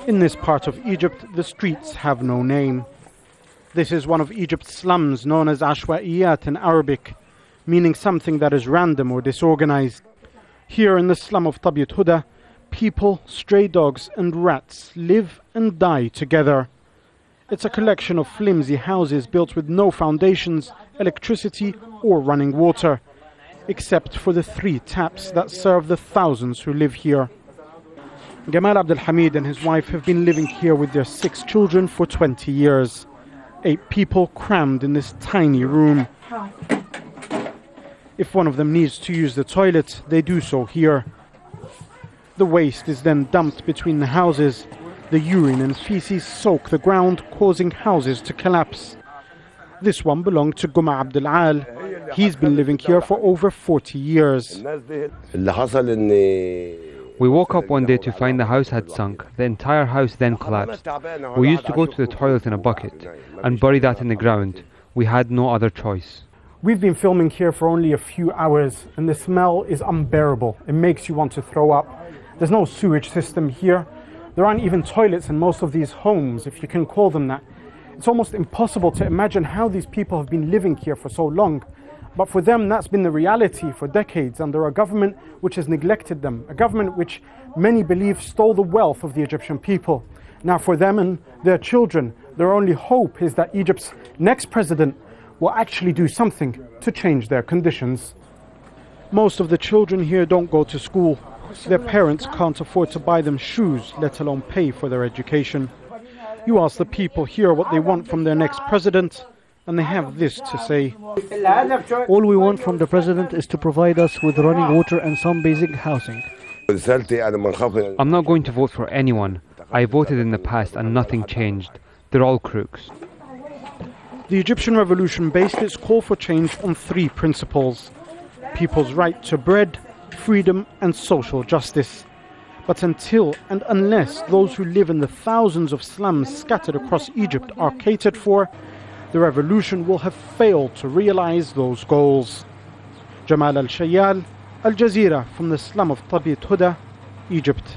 In this part of Egypt, the streets have no name. This is one of Egypt's slums, known as ashwaiyat in Arabic, meaning something that is random or disorganized. Here in the slum of Tabyat Huda, people, stray dogs and rats live and die together. It's a collection of flimsy houses built with no foundations, electricity or running water, except for the 3 taps that serve the thousands who live here. Jamal Abdul Hamid and his wife have been living here with their 6 children for 20 years. 8 people crammed in this tiny room. If one of them needs to use the toilet, they do so here. The waste is then dumped between the houses. The urine and feces soak the ground, causing houses to collapse. This one belonged to Guma Abdul Al. He's been living here for over 40 years. We woke up one day to find the house had sunk. The entire house then collapsed. We used to go to the toilet in a bucket and bury that in the ground. We had no other choice. We've been filming here for only a few hours and the smell is unbearable. It makes you want to throw up. There's no sewage system here. There aren't even toilets in most of these homes, if you can call them that. It's almost impossible to imagine how these people have been living here for so long. But for them, that's been the reality for decades under a government which has neglected them, a government which many believe stole the wealth of the Egyptian people. Now for them and their children, their only hope is that Egypt's next president will actually do something to change their conditions. Most of the children here don't go to school. Their parents can't afford to buy them shoes, let alone pay for their education. You ask the people here what they want from their next president, and they have this to say. All we want from the president is to provide us with running water and some basic housing. I'm not going to vote for anyone. I voted in the past and nothing changed. They're all crooks. The Egyptian revolution based its call for change on 3 principles: people's right to bread, freedom and social justice. But until and unless those who live in the thousands of slums scattered across Egypt are catered for, the revolution will have failed to realize those goals. Jamal Elshayyal, Al Jazeera from the slum of Tabyat Huda, Egypt.